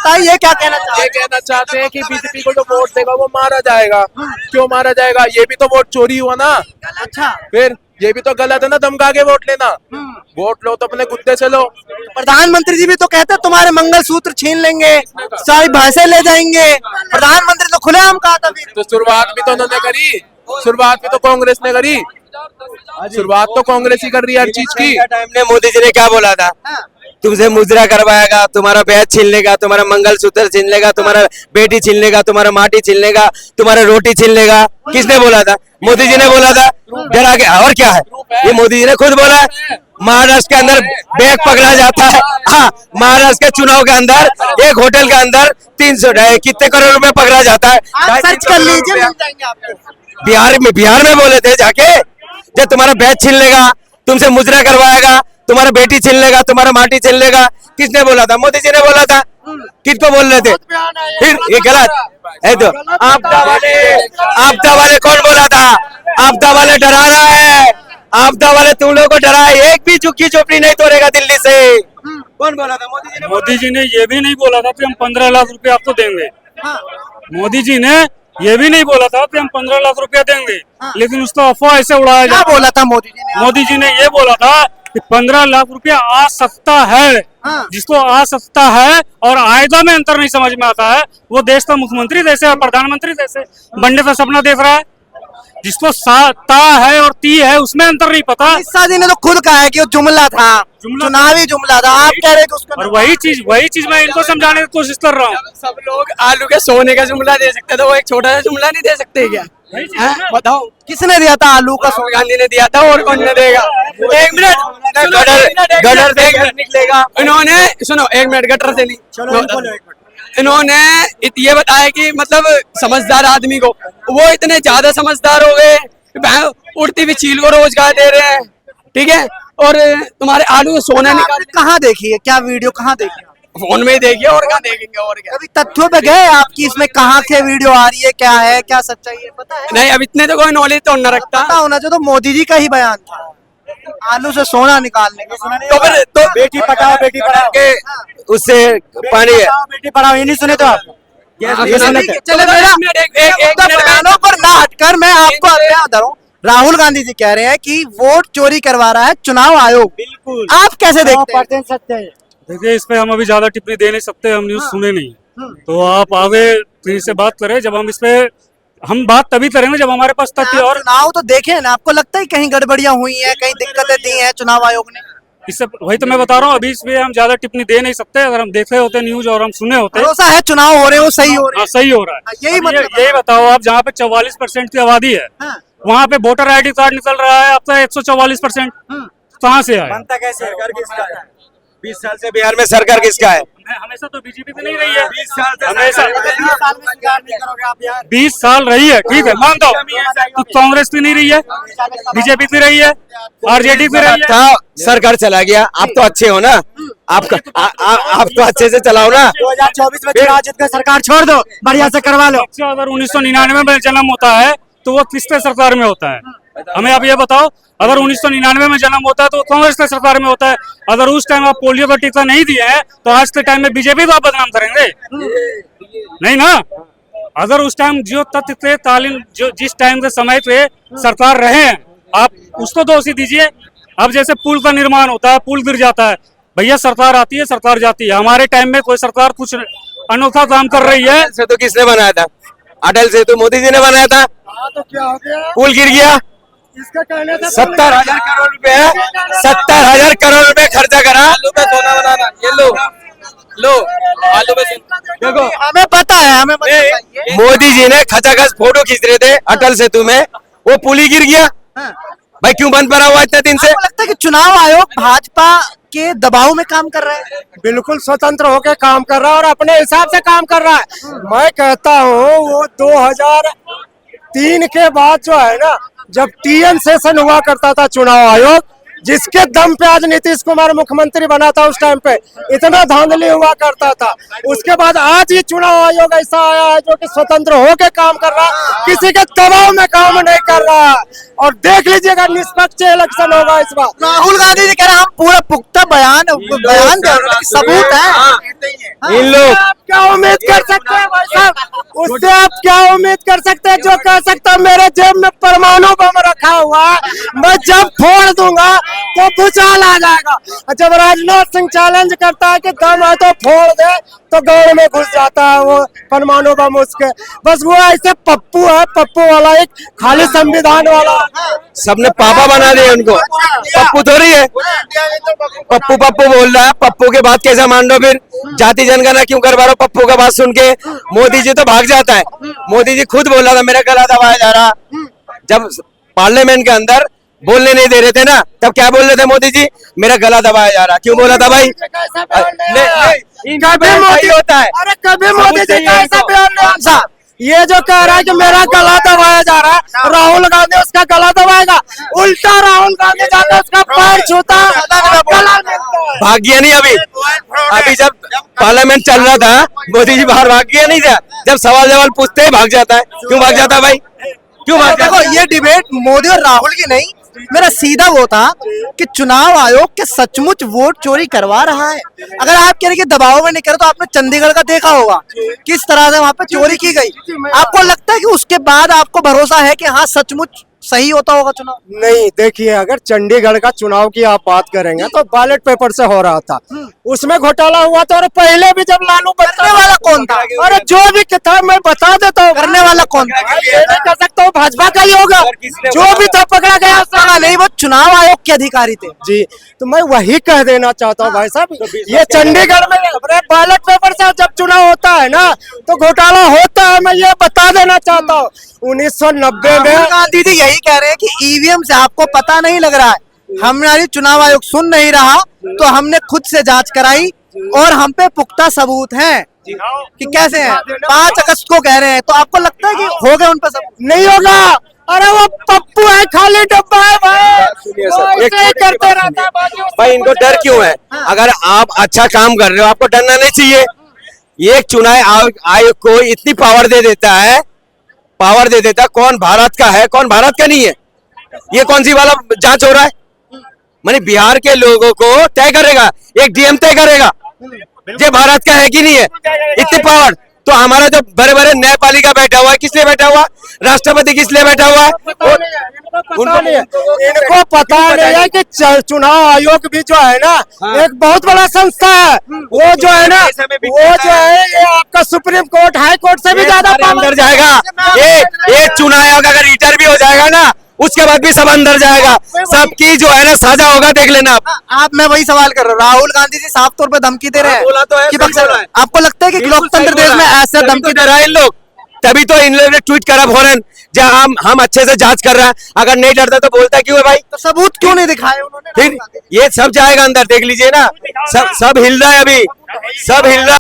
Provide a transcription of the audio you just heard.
बताइए क्या कहना चाहते ये कहना चाहते हैं कि बीजेपी को जो वोट देगा वो मारा जाएगा। क्यों मारा जाएगा? ये भी तो वोट चोरी हुआ ना। हैं? अच्छा, फिर ये भी तो गलत है ना, धमका के वोट लेना। वोट लो तो अपने गुद्दे से लो। प्रधानमंत्री जी भी तो कहते हैं तुम्हारे मंगलसूत्र छीन लेंगे, सारी भैंसें ले जाएंगे। प्रधानमंत्री तो खुलेआम कहा था फिर। तो शुरुआत भी तो उन्होंने करी, शुरुआत भी तो कांग्रेस ने करी। शुरुआत तो कांग्रेस ही कर रही है हर चीज की। टाइम ने मोदी जी ने क्या बोला था? तुमसे मुद्रा करवाएगा, तुम्हारा बैग छीन लेगा, तुम्हारा मंगलसूत्र छीन लेगा, तुम्हारा बेटी छीन लेगा, तुम्हारा माटी छीन लेगा, तुम्हारा रोटी छीन लेगा। किसने बोला था? मोदी जी ने बोला था। डरा के और क्या है? ये मोदी जी ने खुद बोला है। महाराष्ट्र के अंदर बैग पकड़ा जाता है। हाँ, महाराष्ट्र के चुनाव के अंदर एक होटल के अंदर 300 कितने करोड़ रुपए पकड़ा जाता है। आप सर्च कर लीजिए, मिल जाएंगे आपको। बिहार में बोले थे जाके, जब तुम्हारा बैग छीन लेगा, तुमसे मुजरा करवाएगा, तुम्हारा बेटी छीन लेगा, तुम्हारा माटी छीन लेगा। किसने बोला था? मोदी जी ने बोला था। किसको बोल रहे थे? फिर ये गलत है। तो आपदा वाले कौन बोला था? आपदा वाले डरा रहा है। आपदा वाले तुम लोगों को डरा है। एक भी झुग्गी झोपड़ी नहीं तोड़ेगा दिल्ली से। कौन बोला था? मोदी जी ने। मोदी जी ने ये भी नहीं बोला था कि हम 15 लाख रुपए आपको देंगे। मोदी जी ने ये भी नहीं बोला था कि हम 15 लाख रुपया देंगे। लेकिन उसको अफवाह ऐसे उड़ाया क्या जाता। बोला था मोदी जी ने? मोदी जी ने ये बोला था कि 15 लाख रुपया आ सकता है। जिसको आ सकता है और आयदा में अंतर नहीं समझ में आता है, वो देश का मुख्यमंत्री जैसे और प्रधानमंत्री जैसे बनने का सपना देख रहा है। जिसको ता है और ती है उसमें अंतर नहीं पता। ईसा जी ने तो खुद कहा है कि वो जुमला था, चुनावी जुमला था। आप कह रहे हैं कि उसका और वही चीज मैं इनको समझाने की कोशिश कर रहा हूँ। सब लोग आलू के सोने का जुमला दे सकते, तो वो एक छोटा सा जुमला नहीं दे सकते क्या? बताओ, किसने दिया था आलू का? राहुल गांधी ने दिया था, और कौन ने देगा? एक मिनट, गटर से निकलेगा। इन्होंने सुनो, एक मिनट, गटर से नहीं, इन्होंने ये बताया कि मतलब समझदार आदमी को, वो इतने ज्यादा समझदार हो गए, उड़ती हुई चील को रोजगार दे रहे हैं, ठीक है? और तुम्हारे आलू के सोना निकाल। कहाँ देखी है? क्या वीडियो कहाँ देखी? फोन में ही देखिए, और कहाँ देखेंगे? और क्या? कभी तथ्यों पे गए आपकी? इसमें कहाँ से वीडियो आ रही है, क्या है, क्या सच्चाई है, पता है? नहीं, अब इतने तो कोई नॉलेज तो न रखता। पता होना चाहिए। तो मोदी जी का ही बयान था, आलू से सोना निकालने का। तो फिर तो बेटी पढ़ाओ के उससे पानी है। बेटी पढ़ाओ, ये नहीं सुने तो आप? ये सुने थे। चलो मेरा एक बयानों पर ना हटकर मैं आपको बता रहा हूँ, राहुल गांधी जी कह रहे हैं कि वोट चोरी करवा रहा है चुनाव आयोग। बिल्कुल, आप कैसे देखते हैं? सत्य है। देखिए, इस पे हम अभी ज्यादा टिप्पणी दे नहीं सकते, हम न्यूज सुने नहीं। तो आप आगे फिर से बात करें। जब हम इस पे हम बात तभी करेंगे जब हमारे पास तथ्य और चुनाव तो देखे ना, आपको लगता है कहीं गड़बड़ियां हुई हैं, कहीं दिक्कतें दी हैं चुनाव आयोग ने? इससे वही तो मैं बता रहा हूँ। अभी इस पे हम ज्यादा टिप्पणी दे नहीं सकते। अगर हम देखे होते न्यूज और हम सुने होते। भरोसा है चुनाव हो रहे हो, सही हो रहे हाँ, सही हो रहा है। यही अब मतलब यही बताओ आप, जहाँ पे 44% की आबादी है, वहाँ पे वोटर आईडी कार्ड निकल रहा है आपका 144%। कहाँ से आया? कैसे? सरकार किसका है? 20 साल से बिहार में सरकार किसका है? हमेशा तो बीजेपी तो नहीं रही है। 20 साल से हमेशा 20 20 साल रही है, ठीक है, मानता हूँ। तो कांग्रेस भी नहीं रही है, बीजेपी भी रही है, आरजेडी भी रही है। था, सरकार चला गया। आप तो अच्छे हो ना, आप तो अच्छे से चलाओ ना। 2024 में चुनाव जीत कर सरकार छोड़ दो, बढ़िया से करवा लो। बच्चा अगर 1999 में जन्म होता है तो वो किसके सरकार में होता है? हमें आप ये बताओ। अगर 1999 में जन्म होता है तो कांग्रेस के सरकार में होता है। अगर उस टाइम आप पोलियो का टीका नहीं दिए हैं तो आज के टाइम में बीजेपी को आप बदनाम करेंगे? नहीं ना। अगर उस टाइम जो तथ्य थे, तालीम जो जिस टाइम के समय पे सरकार रहे हैं, आप उसको दोषी दीजिए। अब जैसे पुल का निर्माण होता है, पुल गिर जाता है, भैया सरकार आती है, सरकार जाती है। हमारे टाइम में कोई सरकार कुछ अनोखा काम कर रही है? से तो किसने बनाया था? अटल से तो मोदी जी ने बनाया था। तो क्या हो गया? पुल गिर गया। इसका कहना था 70,000 करोड़ रुपए, 70,000 करोड़ रुपए खर्चा करा। आलू पे सोना बनाना, ये लो लो, आलू पे देखो, हमें पता है, हमें पता है। मोदी जी ने खचाखच फोटो खींच रहे थे अटल सेतु में, वो पुल ही गिर गया। भाई क्यों बंद पड़ा हुआ इतने दिन से? आपको लगता है कि चुनाव आयोग भाजपा के दबाव में काम कर रहा है? बिल्कुल स्वतंत्र होकर काम कर रहा है और अपने हिसाब से काम कर रहा है। मैं कहता हूँ वो 2003 के बाद जो है ना, जब टीएन सेशन हुआ करता था चुनाव आयोग, जिसके दम पे आज नीतीश कुमार मुख्यमंत्री बना था, उस टाइम पे इतना धांधली हुआ करता था। उसके बाद आज ये चुनाव आयोग ऐसा आया है जो कि स्वतंत्र होकर काम कर रहा है, किसी के दबाव में काम नहीं कर रहा है। और देख लीजिएगा निष्पक्ष इलेक्शन होगा इस बार। राहुल गांधी जी कह रहे हैं हम पूरा पुख्ता बयान दे रहे हैं, सबूत है। इन लोग आप क्या उम्मीद कर सकते हैं भाई साहब? उससे आप क्या उम्मीद कर सकते हैं? जो कह सकता है मेरे जेब में परमाणु बम रखा हुआ है, मैं जब फोड़ दूंगा तो भूचाल आ जाएगा। जब राजनाथ सिंह चैलेंज करता है कि दम है तो फोड़ दे, तो गाँव में घुस जाता है वो परमाणु बम उसके। बस वो ऐसे पप्पू है, पप्पू वाला एक खाली संविधान वाला। सबने पापा बना दिए उनको, पप्पू थोड़ी है। पप्पू पप्पू बोल रहा है, पप्पू के बात कैसे मान लो फिर? जाति जनगणना क्यों करवा रहे हो पप्पू का बात सुन के? मोदी जी तो भाग जाता है। मोदी जी खुद बोल रहा था मेरा गला दबाया जा रहा। जब पार्लियामेंट के अंदर बोलने नहीं दे रहे थे ना, तब क्या बोल रहे थे मोदी जी? मेरा गला दबाया जा रहा। क्यों बोला था भाई? कभी मोदी होता है। अरे कभी मोदी जी का ऐसा बयान नहीं था। ये जो कह रहा है कि मेरा गला दबाया जा रहा है, राहुल गांधी उसका गला दबाएगा? उल्टा राहुल गांधी जाकर उसका पैर छूता है, गला मिलता है। भाग गया नहीं अभी जब पार्लियामेंट चल रहा था मोदी जी बाहर भाग गया नहीं था? जब सवाल जवाब पूछते ही भाग जाता है। क्यों भाग जाता है भाई? क्यों भाग जाता देखो ये डिबेट मोदी और राहुल की नहीं, मेरा सीधा वो था कि चुनाव आयोग के सचमुच वोट चोरी करवा रहा है। अगर आप कह रहे कि दबाव में नहीं करे, तो आपने चंडीगढ़ का देखा होगा किस तरह से वहां पे चोरी की गई। आपको लगता है कि उसके बाद आपको भरोसा है कि हाँ सचमुच सही होता होगा चुनाव? नहीं, देखिए अगर चंडीगढ़ का चुनाव की आप बात करेंगे तो बैलेट पेपर से हो रहा था, उसमें घोटाला हुआ था। और पहले भी जब लालू करने वाला कौन था? अरे जो भी था मैं बता देता हूँ, करने वाला कौन था? ये नहीं कर सकता हूँ, भाजपा का ही होगा। जो भी था पकड़ा गया पता नहीं, वो चुनाव आयोग के अधिकारी थे। जी। तो मैं वही कह देना चाहता हूँ भाई साहब, ये चंडीगढ़ में बैलेट पेपर से जब चुनाव होता है ना तो घोटाला होता है। मैं ये बता देना चाहता हूँ। 1990 में राहुल गांधी जी यही कह रहे हैं कि ईवीएम से आपको पता नहीं लग रहा है, हमारी चुनाव आयोग सुन नहीं रहा, तो हमने खुद से जांच कराई और हम पे पुख्ता सबूत हैं कि कैसे हैं। 5 अगस्त को कह रहे हैं, तो आपको लगता है कि हो गए उन पर सबूत? नहीं होगा। अरे वो पप्पू है, खाली डब्बा है भाई, वो ऐसे ही करते रहता है भाई? इनको डर क्यों है? अगर आप अच्छा काम कर रहे हो आपको डरना नहीं चाहिए। ये चुनाव आयोग को इतनी पावर दे देता है, कौन भारत का है कौन भारत का नहीं है? ये कौन सी वाला जांच हो रहा है? माने बिहार के लोगों को तय करेगा एक डीएम, तय करेगा ये भारत का है कि नहीं है? इतनी पावर। तो हमारा जो बड़े बड़े न्यायपालिका बैठा हुआ है, किस लिए बैठा हुआ? राष्ट्रपति किस लिए बैठा हुआ है? इनको पता नहीं है कि चुनाव आयोग भी जो है ना एक बहुत बड़ा संस्था है। वो जो है ना, वो जो है ये आपका सुप्रीम कोर्ट, हाई कोर्ट से भी ज्यादा अंदर जाएगा। ये चुनाव आयोग अगर रिटर भी हो जाएगा ना, उसके बाद भी सब अंदर जाएगा। सबकी जो है ना साझा होगा, देख लेना आप। मैं वही सवाल कर रहा हूँ। राहुल गांधी जी साफ तौर पे धमकी दे रहे हैं बोला तो है, कि सही बक्सर, बोला है। आपको लगता है कि लोकतंत्र देश में ऐसे धमकी दे रहा है इन लोग, तभी तो इन लोगों ने ट्वीट करा फौरन, जहाँ हम अच्छे से जांच कर रहा है। अगर नहीं डरता तो बोलता क्यों है भाई? तो सबूत क्यों नहीं दिखाए उन्होंने? फिर ये सब जाएगा अंदर, देख लीजिए ना, सब हिल रहा है अभी, सब हिल रहा है।